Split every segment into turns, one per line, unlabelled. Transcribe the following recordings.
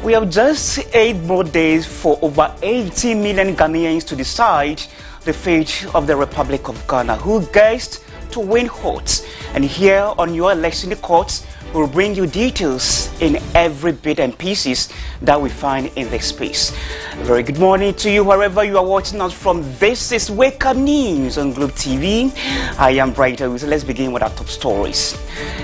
We have just 8 more days for over 80 million Ghanaians to decide the fate of the Republic of Ghana. Who gets to win votes? And here on Your Election Courts, we'll bring you details in every bit and pieces that we find in this space. A very good morning to you wherever you are watching us from. This is Wake Up News on Globe TV. I am Bright AWUSI. Let's begin with our top stories.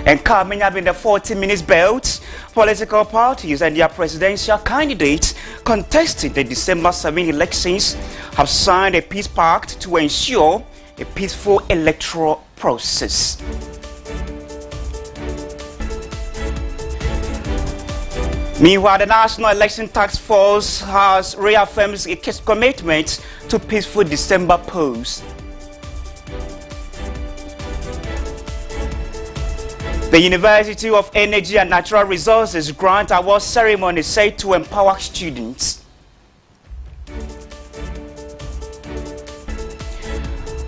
And coming up in the 40 minutes belt, political parties and their presidential candidates contesting the December 7 elections have signed a peace pact to ensure a peaceful electoral process. Meanwhile, the National Election Task Force has reaffirmed its commitment to peaceful December polls. The University of Energy and Natural Resources grant award ceremony said to empower students.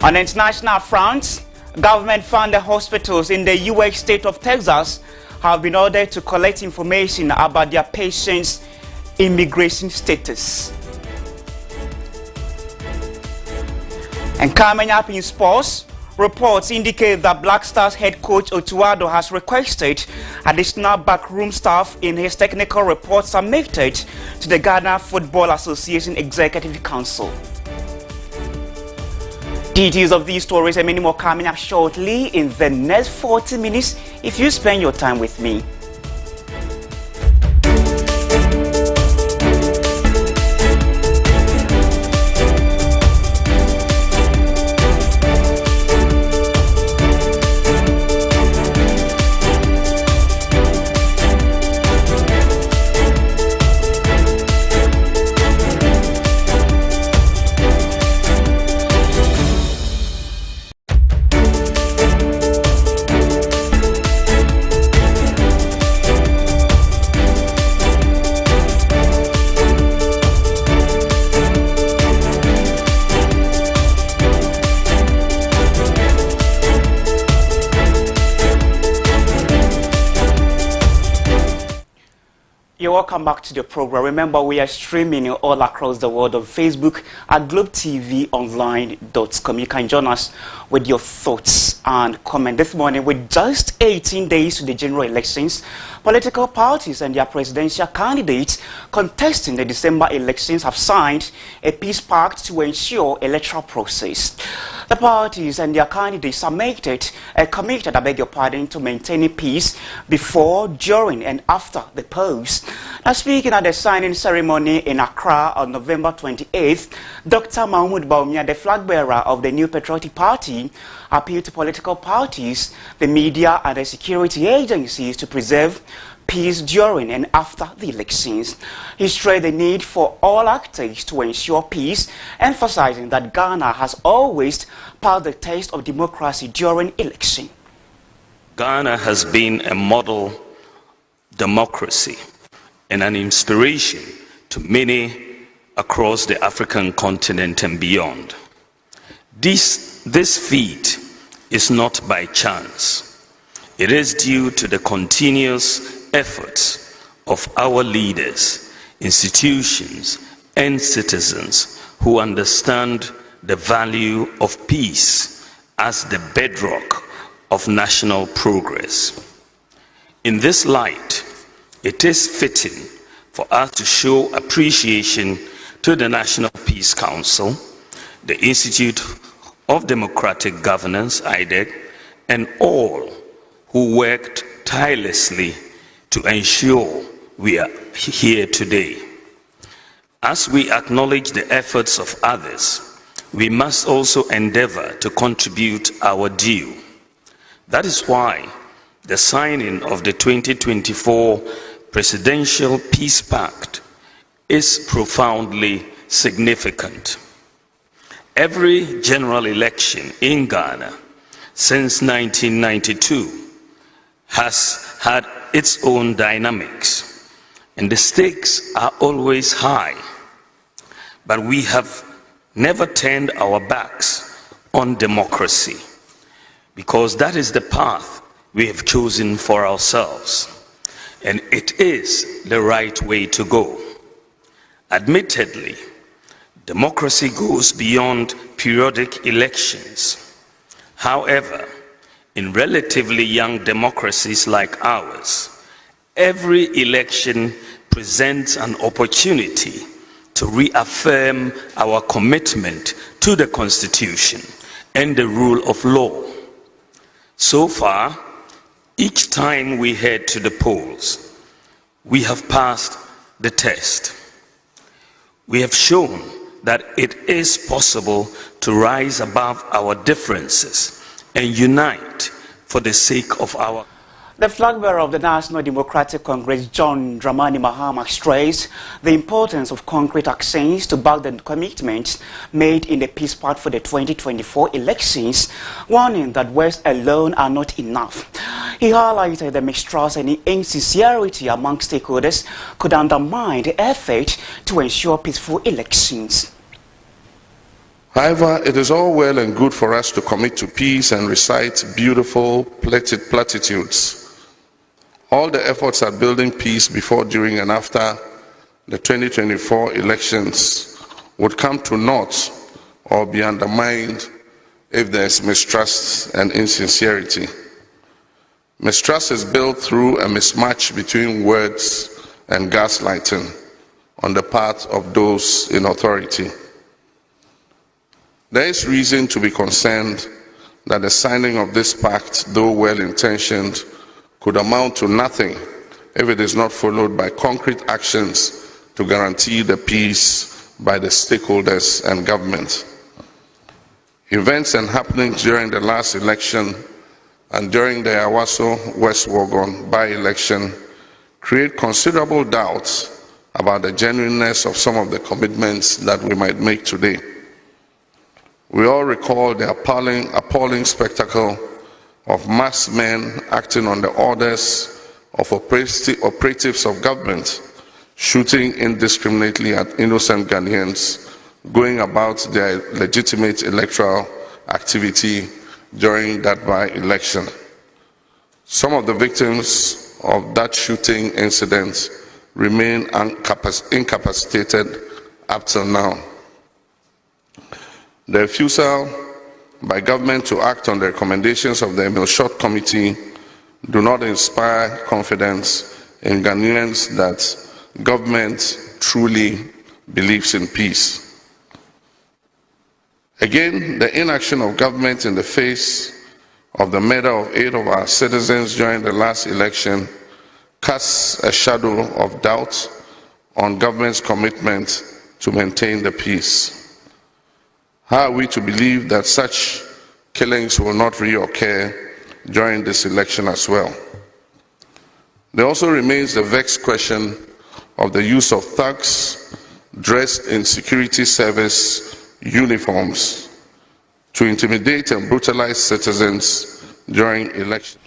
On international front, government-funded hospitals in the US state of Texas have been ordered to collect information about their patients' immigration status. And coming up in sports, reports indicate that Black Stars head coach Otuado has requested additional backroom staff in his technical report submitted to the Ghana Football Association Executive Council. Details of these stories and many more coming up shortly in the next 40 minutes if you spend your time with me. Welcome back to the program. Remember, we are streaming all across the world on Facebook at globetvonline.com. You can join us with your thoughts and comment. This morning, with just 18 days to the general elections, political parties and their presidential candidates contesting the December elections have signed a peace pact to ensure electoral process. The parties and their candidates are committed, to maintaining peace before, during, and after the polls. Now, speaking at the signing ceremony in Accra on November 28th, Dr. Mahmoud Bawumia, the flag bearer of the New Patriotic Party, appealed to political parties, the media, and the security agencies to preserve peace during and after the elections. He stressed the need for all actors to ensure peace, emphasizing that Ghana has always passed the test of democracy during election.
Ghana has been a model democracy and an inspiration to many across the African continent and beyond. This feat is not by chance. It is due to the continuous efforts of our leaders, institutions, and citizens who understand the value of peace as the bedrock of national progress. In this light, it is fitting for us to show appreciation to the National Peace Council, the Institute of Democratic Governance, IDEG, and all who worked tirelessly to ensure we are here today. As we acknowledge the efforts of others, we must also endeavor to contribute our due. That is why the signing of the 2024 Presidential Peace Pact is profoundly significant. Every general election in Ghana since 1992 has had its own dynamics, and the stakes are always high. But we have never turned our backs on democracy, because that is the path we have chosen for ourselves. and it is the right way to go. Admittedly, democracy goes beyond periodic elections. However, in relatively young democracies like ours, every election presents an opportunity to reaffirm our commitment to the Constitution and the rule of law. So far, each time we head to the polls, we have passed the test. We have shown that it is possible to rise above our differences and unite for the sake of our...
The flag bearer of the National Democratic Congress, John Dramani Mahama, stressed the importance of concrete actions to back the commitments made in the peace pact for the 2024 elections, warning that words alone are not enough. He highlighted the mistrust and insincerity among stakeholders could undermine the effort to ensure peaceful elections.
However, it is all well and good for us to commit to peace and recite beautiful platitudes. All the efforts at building peace before, during, and after the 2024 elections would come to naught or be undermined if there is mistrust and insincerity. Mistrust is built through a mismatch between words and gaslighting on the part of those in authority. There is reason to be concerned that the signing of this pact, though well-intentioned, could amount to nothing if it is not followed by concrete actions to guarantee the peace by the stakeholders and government. Events and happenings during the last election and during the AWUSI West Wuogon by-election create considerable doubts about the genuineness of some of the commitments that we might make today. We all recall the appalling spectacle of masked men acting on the orders of operatives of government, shooting indiscriminately at innocent Ghanaians, going about their legitimate electoral activity during that by-election. Some of the victims of that shooting incident remain incapacitated up till now. The refusal by government to act on the recommendations of the Emil Short Committee do not inspire confidence in Ghanaians that government truly believes in peace. Again, the inaction of government in the face of the murder of 8 of our citizens during the last election casts a shadow of doubt on government's commitment to maintain the peace. How are we to believe that such killings will not reoccur during this election as well? There also remains the vexed question of the use of thugs dressed in security service uniforms to intimidate and brutalize citizens during elections.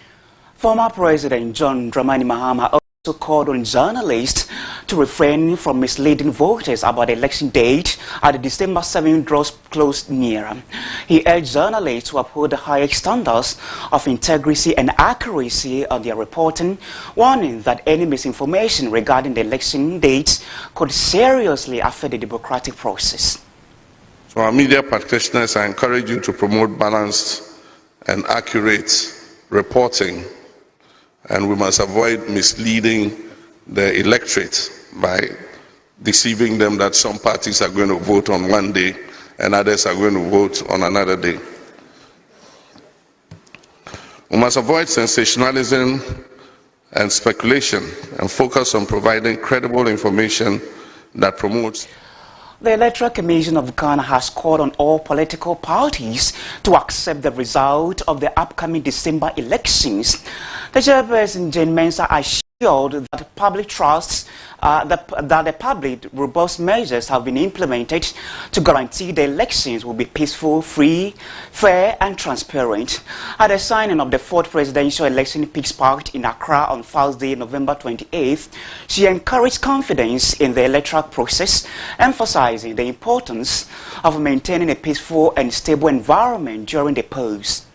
Former President John Dramani Mahama also called on journalists to refrain from misleading voters about the election date at the December 7 draws close near. He urged journalists to uphold the highest standards of integrity and accuracy of their reporting, warning that any misinformation regarding the election dates could seriously affect the democratic process.
So our media practitioners, I encourage you to promote balanced and accurate reporting, and we must avoid misleading the electorate by deceiving them that some parties are going to vote on one day and others are going to vote on another day. We must avoid sensationalism and speculation and focus on providing credible information that promotes.
The Electoral Commission of Ghana has called on all political parties to accept the result of the upcoming December elections. The chairperson, Jane Mensah, assured that public trusts that the public robust measures have been implemented to guarantee the elections will be peaceful, free, fair and transparent. At the signing of the 4th Presidential Election Peace Pact in Accra on Thursday, November 28th, she encouraged confidence in the electoral process, emphasizing the importance of maintaining a peaceful and stable environment during the polls.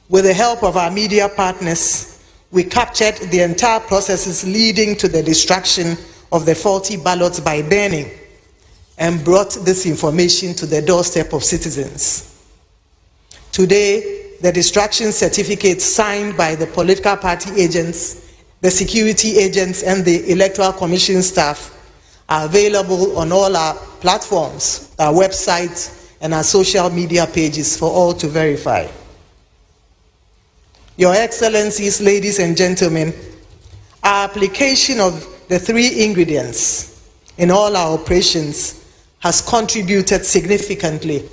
With the help of our media partners, we captured the entire processes leading to the destruction of the faulty ballots by burning and brought this information to the doorstep of citizens. Today, the destruction certificates signed by the political party agents, the security agents, and the Electoral Commission staff are available on all our platforms, our websites, and our social media pages for all to verify. Your Excellencies, ladies and gentlemen, our application of the 3 ingredients in all our operations has contributed significantly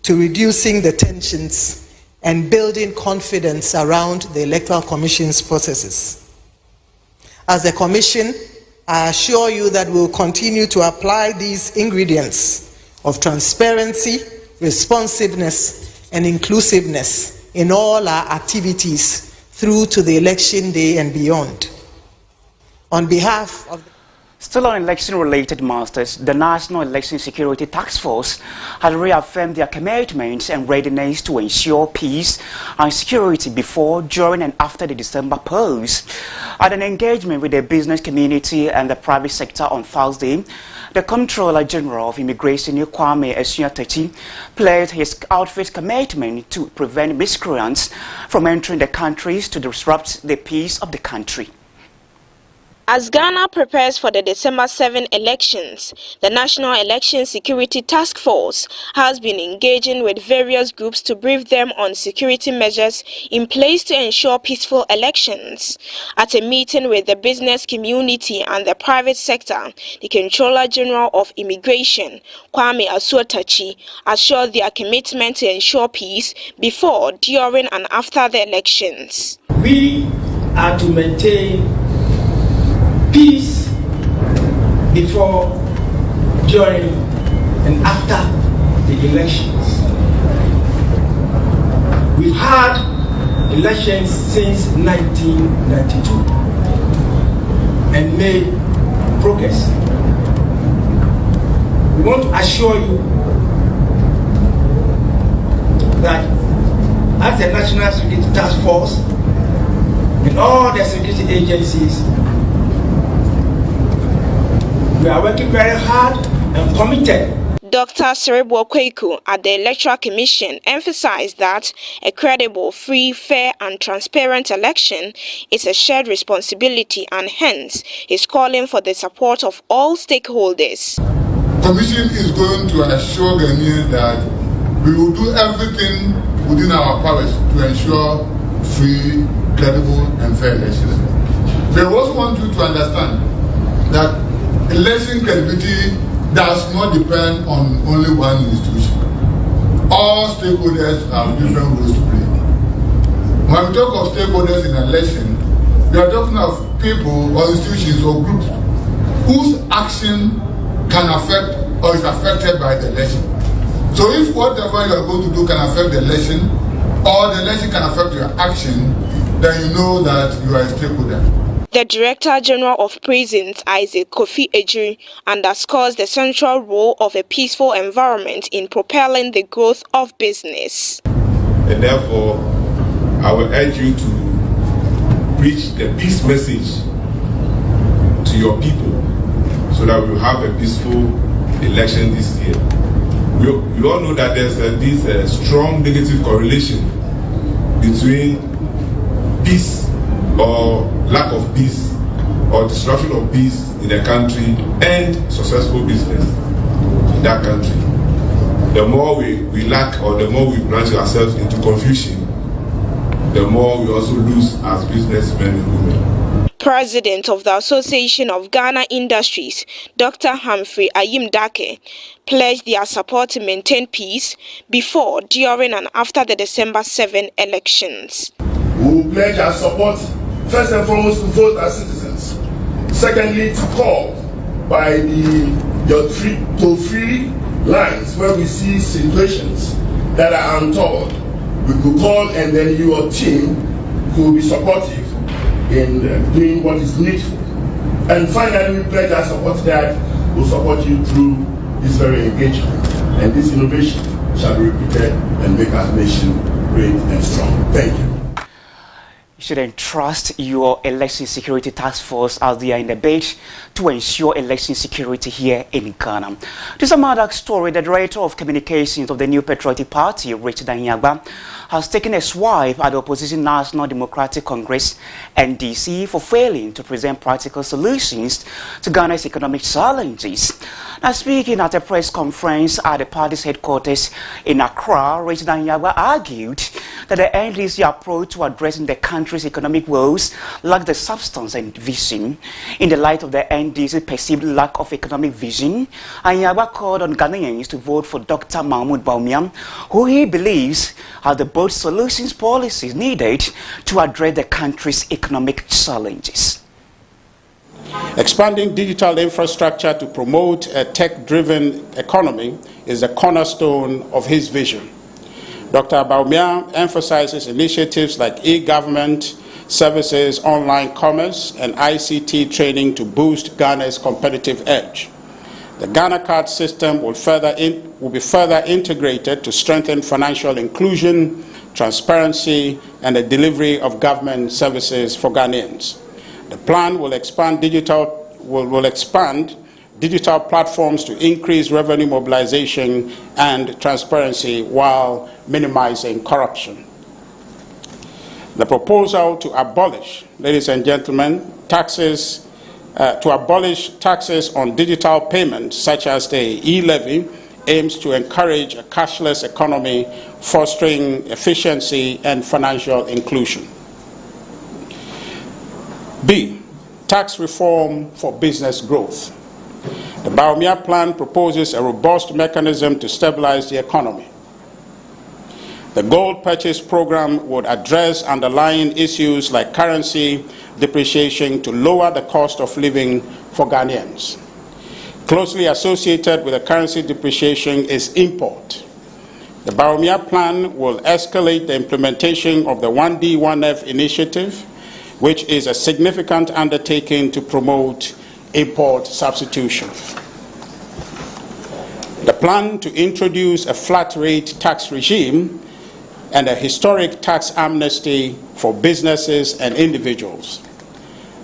to reducing the tensions and building confidence around the Electoral Commission's processes. As a Commission, I assure you that we will continue to apply these ingredients of transparency, responsiveness, and inclusiveness in all our activities through to the election day and beyond. On behalf of
Still on election-related matters, the National Election Security Task Force has reaffirmed their commitment and readiness to ensure peace and security before, during, and after the December polls. At an engagement with the business community and the private sector on Thursday, the Comptroller General of Immigration, Kwame Esuatachi, pledged his outfit's commitment to prevent miscreants from entering the countries to disrupt the peace of the country.
As Ghana prepares for the December 7 elections, the National Election Security Task Force has been engaging with various groups to brief them on security measures in place to ensure peaceful elections. At a meeting with the business community and the private sector, the Comptroller General of Immigration, Kwame Esuatachi, assured their commitment to ensure peace before, during, and after the elections.
We are to maintain peace before, during, and after the elections. We've had elections since 1992 and made progress. We want to assure you that as the National Security Task Force and all the security agencies, we are working very hard and committed.
Dr. WAKEUPSHOW at the Electoral Commission emphasized that a credible, free, fair, and transparent election is a shared responsibility, and hence is calling for the support of all stakeholders.
The Commission is going to assure Ghanaians that we will do everything within our powers to ensure free, credible, and fair elections. We also want you to understand that election credibility does not depend on only one institution. All stakeholders have different roles to play. When we talk of stakeholders in an election, we are talking of people or institutions or groups whose action can affect or is affected by the election. So if whatever you are going to do can affect the election, or the election can affect your action, then you know that you are a stakeholder.
The Director General of Prisons, Isaac Kofi Ejiri, underscores the central role of a peaceful environment in propelling the growth of business.
And therefore, I will urge you to preach the peace message to your people so that we will have a peaceful election this year. We all know that there's this strong negative correlation between peace or lack of peace or disruption of peace in a country and successful business in that country. The more we lack, or the more we plunge ourselves into confusion, the more we also lose as businessmen and women.
President of the Association of Ghana Industries, Dr. Humphrey Ayimdake, pledged their support to maintain peace before, during, and after the December 7 elections.
We will pledge our support first and foremost to vote as citizens. Secondly, to call by your toll-free lines where we see situations that are untoward. We could call, and then your team could be supportive in doing what is needful. And finally, we pledge our support that will support you through this very engagement. And this innovation shall be repeated and make our nation great and strong. Thank you.
should entrust your election security task force as they are in the bid to ensure election security here in Ghana. To some other story, the Director of Communications of the New Patriotic Party, Richard Anyagba, has taken a swipe at the opposition National Democratic Congress, NDC, for failing to present practical solutions to Ghana's economic challenges. Now, speaking at a press conference at the party's headquarters in Accra, Richard Anyagba argued that the NDC approach to addressing the country's economic woes lacked the substance and vision. In the light of the NDC's perceived lack of economic vision, Anyagba called on Ghanaians to vote for Dr. Mahmoud Bawumia, who he believes has the bold solutions policies needed to address the country's economic challenges.
Expanding digital infrastructure to promote a tech-driven economy is the cornerstone of his vision. Dr. Bawumia emphasizes initiatives like e-government services, online commerce, and ICT training to boost Ghana's competitive edge. The Ghana card system will be further integrated to strengthen financial inclusion, transparency, and the delivery of government services for Ghanaians. The plan will expand digital platforms to increase revenue mobilization and transparency while minimizing corruption. The proposal to abolish, ladies and gentlemen, taxes on digital payments such as the e-levy aims to encourage a cashless economy, fostering efficiency and financial inclusion. B. Tax reform for business growth. The Bawumia plan proposes a robust mechanism to stabilize the economy. The gold purchase program would address underlying issues like currency depreciation to lower the cost of living for Ghanaians. Closely associated with the currency depreciation is import. The Bawumia plan will escalate the implementation of the 1D 1F initiative, which is a significant undertaking to promote import substitution. The plan to introduce a flat rate tax regime and a historic tax amnesty for businesses and individuals.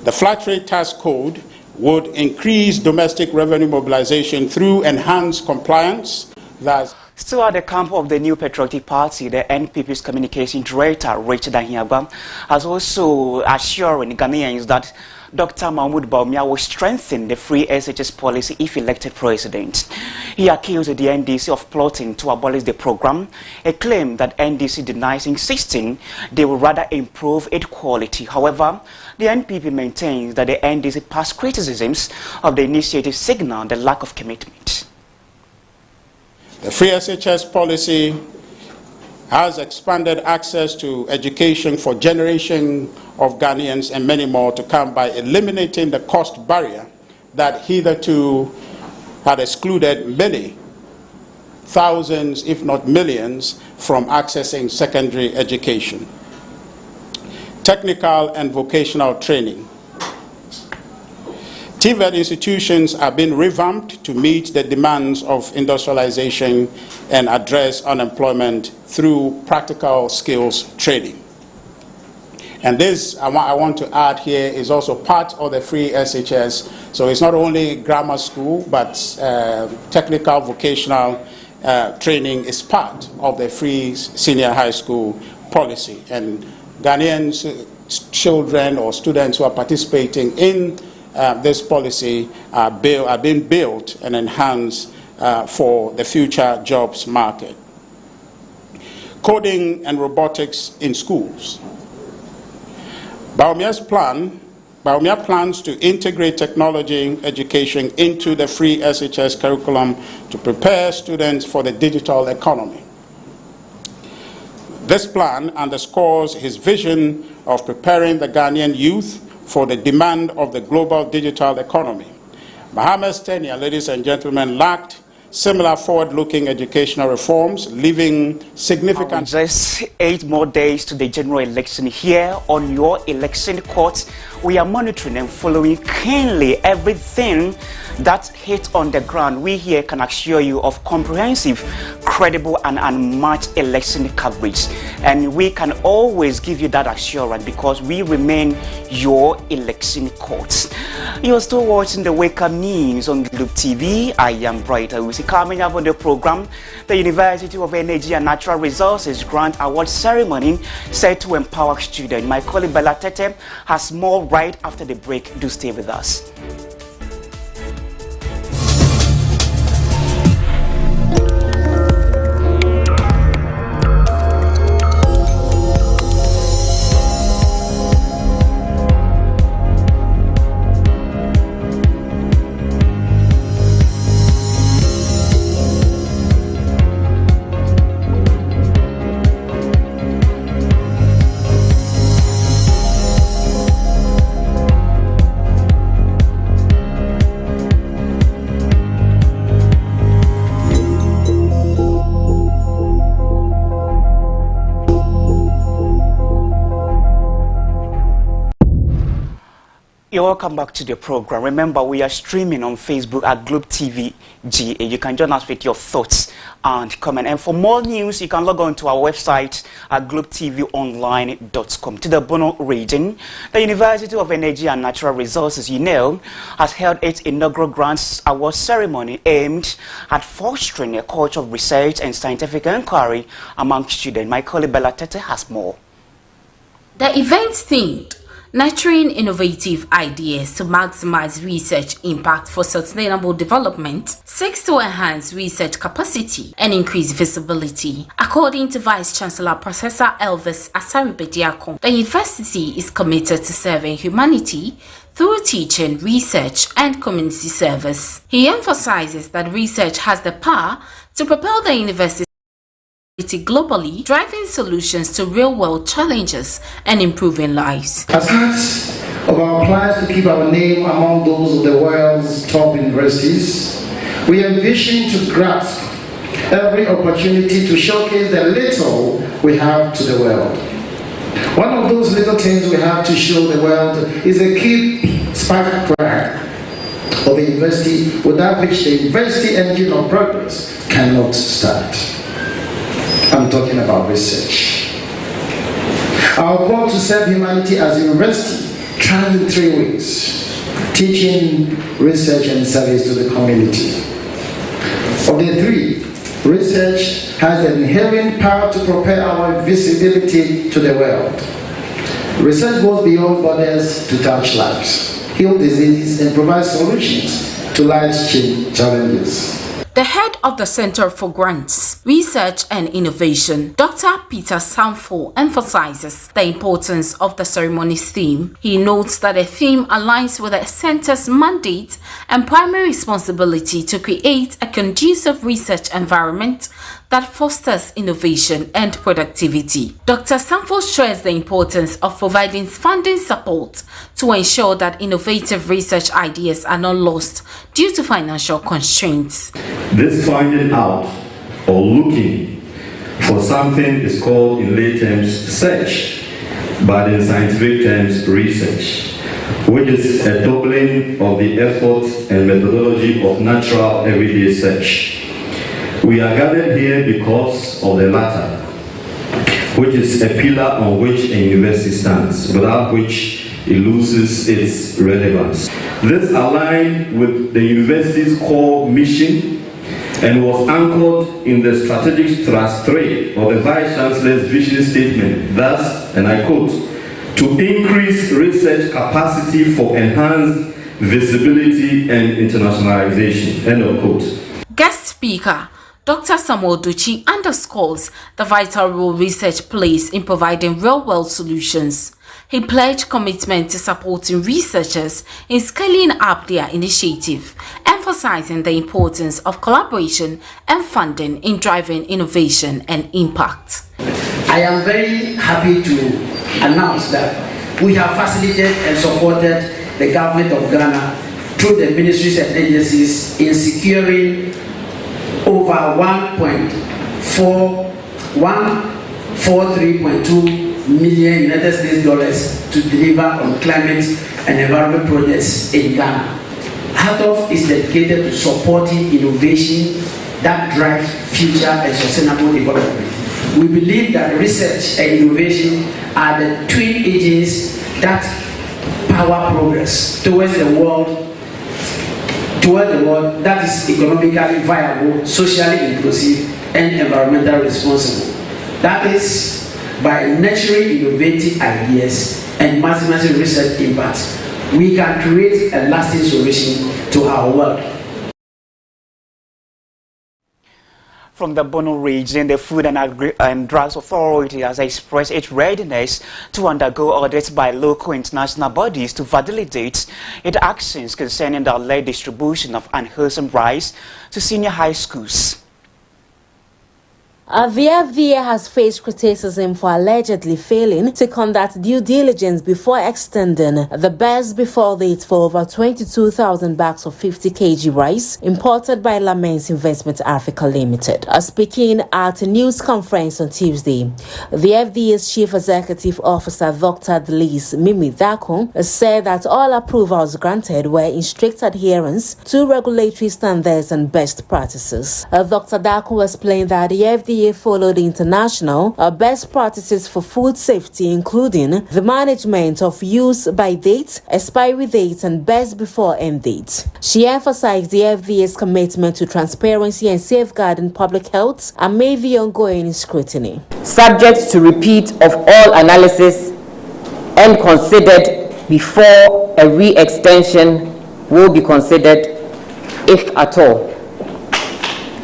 The flat rate tax code would increase domestic revenue mobilization through enhanced compliance.
Still at the camp of the New Patriotic Party, the NPP's communication director, Richard Anyagba, has also assured Ghanaians that Dr. Mahmoud Bawumia will strengthen the free SHS policy if elected president. He accused the NDC of plotting to abolish the program, a claim that NDC denies, insisting they will rather improve its quality. However, the NPP maintains that the NDC past criticisms of the initiative signal the lack of commitment.
The free SHS policy has expanded access to education for generations of Ghanaians and many more to come by eliminating the cost barrier that hitherto had excluded many thousands, if not millions, from accessing secondary education. Technical and vocational training. TVET institutions are being revamped to meet the demands of industrialization and address unemployment through practical skills training. And this, I want to add here, is also part of the free SHS. So it's not only grammar school, but technical vocational training is part of the free senior high school policy. And Ghanaians, children or students who are participating in this policy are being built and enhanced for the future jobs market. Coding and robotics in schools. Bawumia plans to integrate technology education into the free SHS curriculum to prepare students for the digital economy. This plan underscores his vision of preparing the Ghanaian youth for the demand of the global digital economy. Mohammed's tenure, ladies and gentlemen, lacked similar forward-looking educational reforms, leaving significant...
Just 8 more days to the general election. Here on your election court, we are monitoring and following keenly everything that hits on the ground. We here can assure you of comprehensive credible and unmatched election coverage. And we can always give you that assurance because we remain your election courts. You're still watching the Wake Up News on Globe TV. I am Bright AWUSI. Coming up on the program, the University of Energy and Natural Resources Grant Award Ceremony set to empower students. My colleague Bella Tete has more right after the break. Do stay with us. You're welcome back to the program. Remember, we are streaming on Facebook at Globe TV GA. You can join us with your thoughts and comment. And for more news, you can log on to our website at globetvonline.com. To the Bono region, the University of Energy and Natural Resources, has held its inaugural Grants Award ceremony aimed at fostering a culture of research and scientific inquiry among students. My colleague Bella Tete has more.
The event themed Nurturing Innovative Ideas to Maximize Research Impact for Sustainable Development seeks to enhance research capacity and increase visibility. According to Vice Chancellor Professor Elvis Asari-Bediako, the university is committed to serving humanity through teaching, research, and community service. He emphasizes that research has the power to propel the university globally, driving solutions to real-world challenges and improving lives.
As part of our plans to keep our name among those of the world's top universities, we envision to grasp every opportunity to showcase the little we have to the world. One of those little things we have to show the world is a key spark plug of a university without which the university engine of progress cannot start. I'm talking about research. Our call to serve humanity as a university trans in 3 ways: teaching, research, and service to the community. Of the 3, research has the inherent power to propel our visibility to the world. Research goes beyond borders to touch lives, heal diseases, and provide solutions to life's challenges.
The head of the Center for Grants, Research and Innovation, Dr. Peter Samfo, emphasizes the importance of the ceremony's theme. He notes that the theme aligns with the center's mandate and primary responsibility to create a conducive research environment that fosters innovation and productivity. Dr. Samfo stressed the importance of providing funding support to ensure that innovative research ideas are not lost due to financial constraints.
This finding out or looking for something is called in lay terms search, but in scientific terms research, which is a doubling of the effort and methodology of natural everyday search. We are gathered here because of the latter, which is a pillar on which a university stands, without which it loses its relevance. This aligned with the university's core mission and was anchored in the strategic thrust 3 of the Vice Chancellor's vision statement, thus, and I quote, to increase research capacity for enhanced visibility and internationalization, end of quote.
Guest speaker Dr. Samuel Duchi underscores the vital role research plays in providing real-world solutions. He pledged commitment to supporting researchers in scaling up their initiative, emphasizing the importance of collaboration and funding in driving innovation and impact.
I am very happy to announce that we have facilitated and supported the government of Ghana through the ministries and agencies in securing over 143.2 million United States dollars to deliver on climate and environment projects in Ghana. HATOF is dedicated to supporting innovation
that drive future and sustainable development. We believe that research and innovation are the twin engines that power progress towards the world that is economically viable, socially inclusive, and environmentally responsible. That is by nurturing innovative ideas and maximizing research impact, we can create a lasting solution to our world.
From the Bono region, the Food and Drugs Authority has expressed its readiness to undergo audits by local international bodies to validate its actions concerning the alleged distribution of unwholesome rice to senior high schools.
The FDA has faced criticism for allegedly failing to conduct due diligence before extending the best before date for over 22,000 bags of 50 kg rice imported by Lamens Investment Africa Limited. Speaking at a news conference on Tuesday, the FDA's Chief Executive Officer Dr. Delise Mimi Dako said that all approvals granted were in strict adherence to regulatory standards and best practices. Dr. Dako explained that the FDA followed international best practices for food safety, including the management of use by date, expiry date, and best before end date. She emphasized the FDA's commitment to transparency and safeguarding public health amid the ongoing scrutiny.
Subject to repeat of all analysis and considered before a re-extension will be considered, if at all.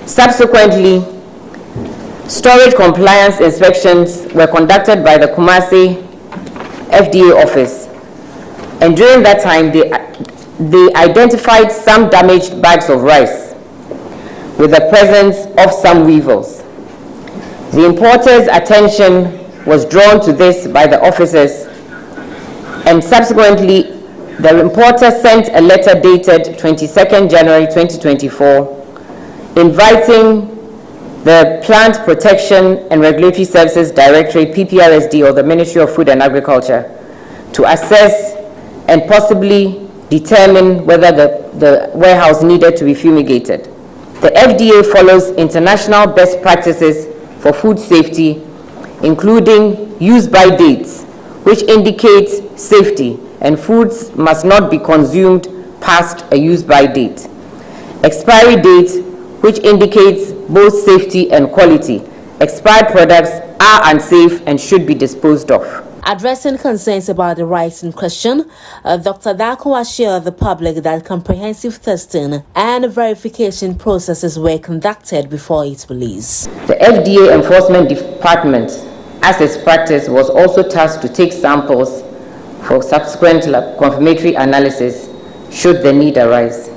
Subsequently, storage compliance inspections were conducted by the Kumasi FDA office, and during that time they identified some damaged bags of rice with the presence of some weevils. The importer's attention was drawn to this by the officers, and subsequently the importer sent a letter dated 22nd January 2024 inviting the Plant Protection and Regulatory Services Directorate, PPRSD, or the Ministry of Food and Agriculture, to assess and possibly determine whether the warehouse needed to be fumigated. The FDA follows international best practices for food safety, including use by dates, which indicates safety, and foods must not be consumed past a use by date. Expiry date, which indicates both safety and quality. Expired products are unsafe and should be disposed of.
Addressing concerns about the rice in question, Dr. Dako assured the public that comprehensive testing and verification processes were conducted before its release.
The FDA Enforcement Department, as its practice, was also tasked to take samples for subsequent confirmatory analysis should the need arise.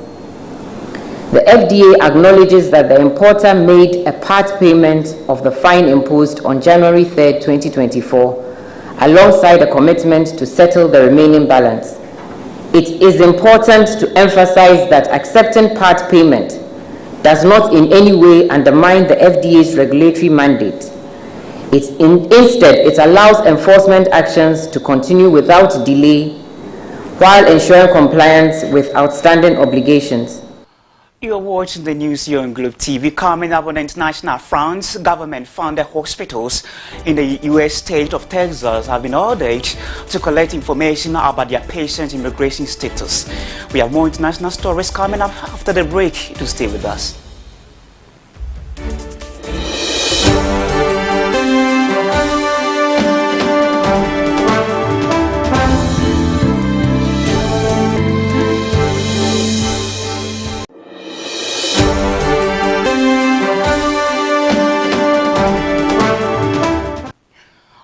The FDA acknowledges that the importer made a part payment of the fine imposed on January 3, 2024, alongside a commitment to settle the remaining balance. It is important to emphasize that accepting part payment does not in any way undermine the FDA's regulatory mandate. Instead, it allows enforcement actions to continue without delay while ensuring compliance with outstanding obligations.
You're watching the news here on Globe TV. Coming up on the international front, government-funded hospitals in the U.S. state of Texas have been ordered to collect information about their patients' immigration status. We have more international stories coming up after the break. To stay with us.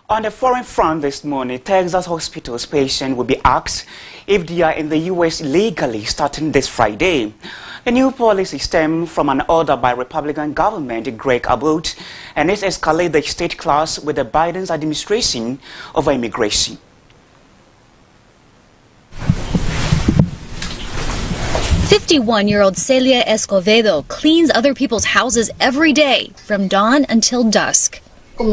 On the foreign front this morning, Texas hospitals patients will be asked if they are in the U.S. legally starting this Friday. The new policy stemmed from an order by Republican government Greg Abbott, and it escalated the state clash with the Biden's administration over immigration.
"51-year-old Celia Escovedo cleans other people's houses every day from dawn until dusk.
As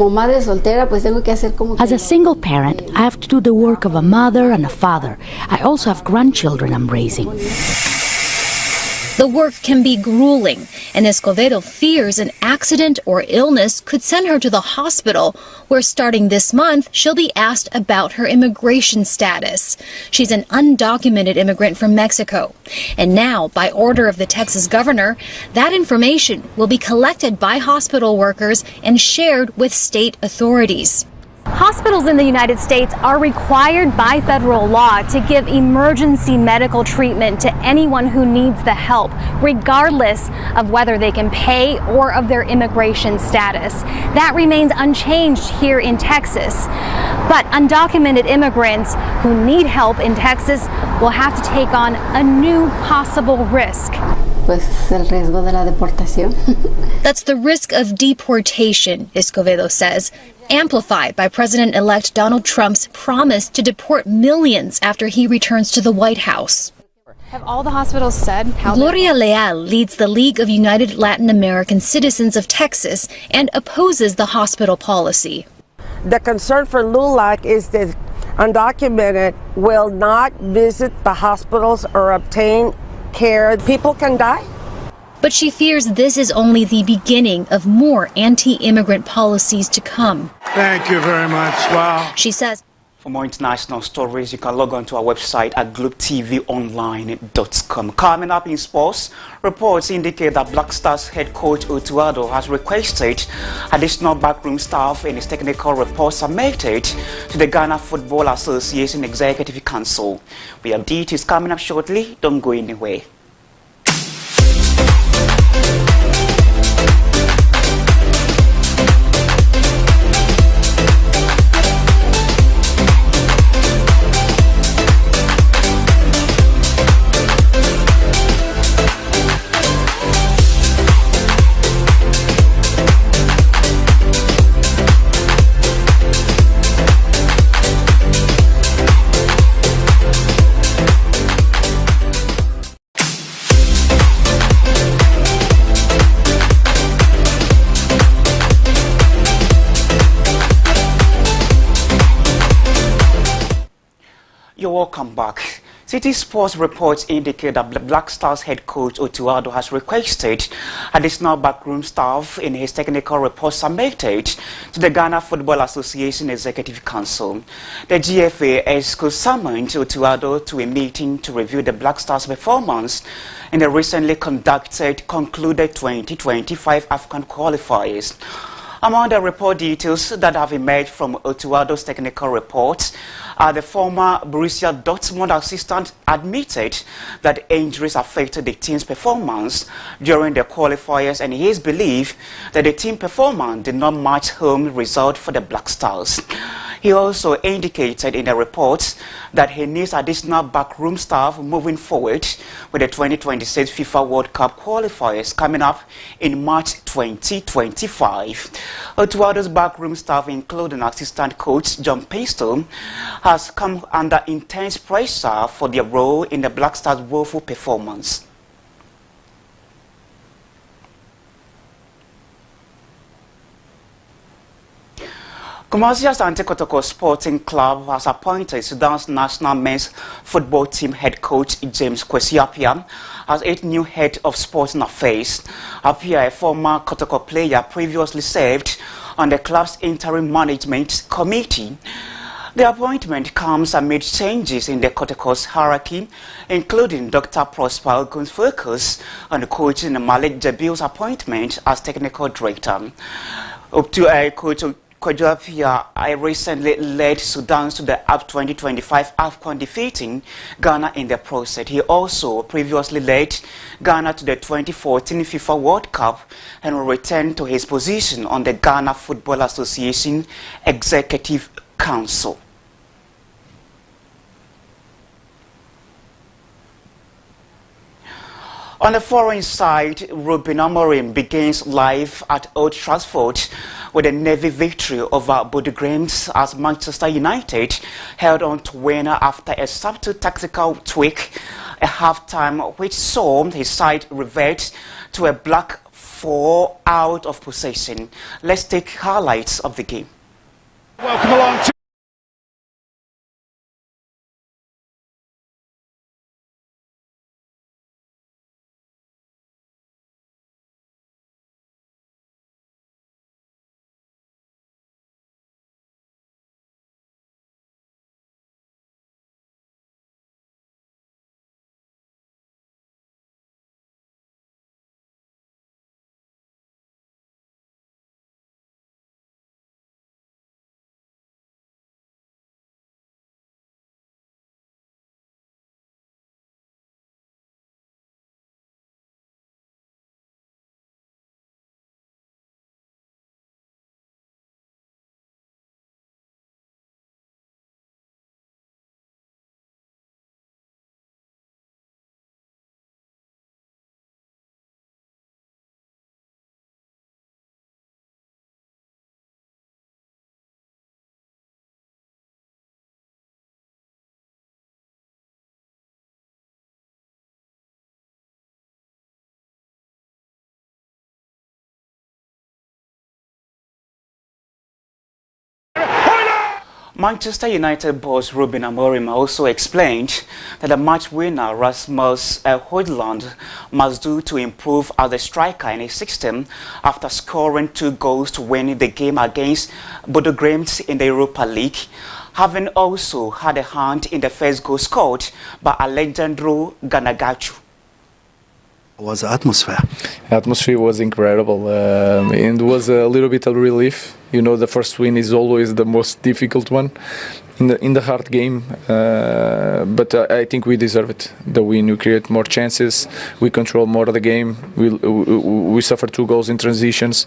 a single parent, I have to do the work of a mother and a father. I also have grandchildren I'm raising.
The work can be grueling, and Escovedo fears an accident or illness could send her to the hospital, where starting this month, she'll be asked about her immigration status. She's an undocumented immigrant from Mexico. And now, by order of the Texas governor, that information will be collected by hospital workers and shared with state authorities.
Hospitals in the United States are required by federal law to give emergency medical treatment to anyone who needs the help, regardless of whether they can pay or of their immigration status. That remains unchanged here in Texas. But undocumented immigrants who need help in Texas will have to take on a new possible risk.
Pues el riesgo de la deportación.
That's the risk of deportation, Escovedo says, amplified by President-elect Donald Trump's promise to deport millions after he returns to the White House.
Have all the hospitals said how?
Gloria Leal leads the League of United Latin American Citizens of Texas and opposes the hospital policy.
The concern for LULAC is that undocumented will not visit the hospitals or obtain care. People can die.
But she fears this is only the beginning of more anti-immigrant policies to come.
Thank you very much. Wow.
She says,
for more international stories, you can log on to our website at globetvonline.com. Coming up in sports, reports indicate that Black Stars head coach Otuado has requested additional backroom staff and his technical reports submitted to the Ghana Football Association Executive Council. We have details coming up shortly. Don't go anywhere. You're welcome back. City Sports reports indicate that Black Stars head coach Otuado has requested additional backroom staff in his technical report submitted to the Ghana Football Association Executive Council. The GFA ESCO summoned Otuado to a meeting to review the Black Stars' performance in the recently concluded 2025 AFCON qualifiers. Among the report details that have emerged from Otuado's technical report, the former Borussia Dortmund assistant admitted that injuries affected the team's performance during the qualifiers, and his belief that the team performance did not match home result for the Black Stars. He also indicated in the report that he needs additional backroom staff moving forward with the 2026 FIFA World Cup qualifiers coming up in March 2025. Otuado's backroom staff, including assistant coach John Pistol, has come under intense pressure for their role in the Black Stars' woeful performance. Kumasi's Anti-Kotoko Sporting Club has appointed Sudan's national men's football team head coach James Kwesi Appiah as its new head of sporting affairs. Appiah, a former Kotoko player, previously served on the club's interim management committee. The appointment comes amid changes in the Kotoko's hierarchy, including Dr. Prosper Ogun's focus on coaching Malik Jabil's appointment as technical director. Up to coach Kwesi Appiah, I recently led Sudan to the 2025 AFCON, defeating Ghana in the process. He also previously led Ghana to the 2014 FIFA World Cup and will return to his position on the Ghana Football Association Executive Council. On the foreign side, Ruben Amorim begins life at Old Trafford with a Navy victory over Bode Glimt as Manchester United held on to win after a subtle tactical tweak at halftime, which saw his side revert to a black 4 out of possession. Let's take highlights of the game.
Welcome along to
Manchester United boss Ruben Amorim also explained that the match winner Rasmus Højlund must do to improve as a striker in his system after scoring 2 goals to win the game against Bodo Glimt in the Europa League, having also had a hand in the first goal scored by Alejandro Garnacho.
Was the atmosphere?
The atmosphere was incredible, and was a little bit of relief. You know, the first win is always the most difficult one in the hard game, but I think we deserve it. The win, we create more chances, we control more of the game, we suffer 2 goals in transitions.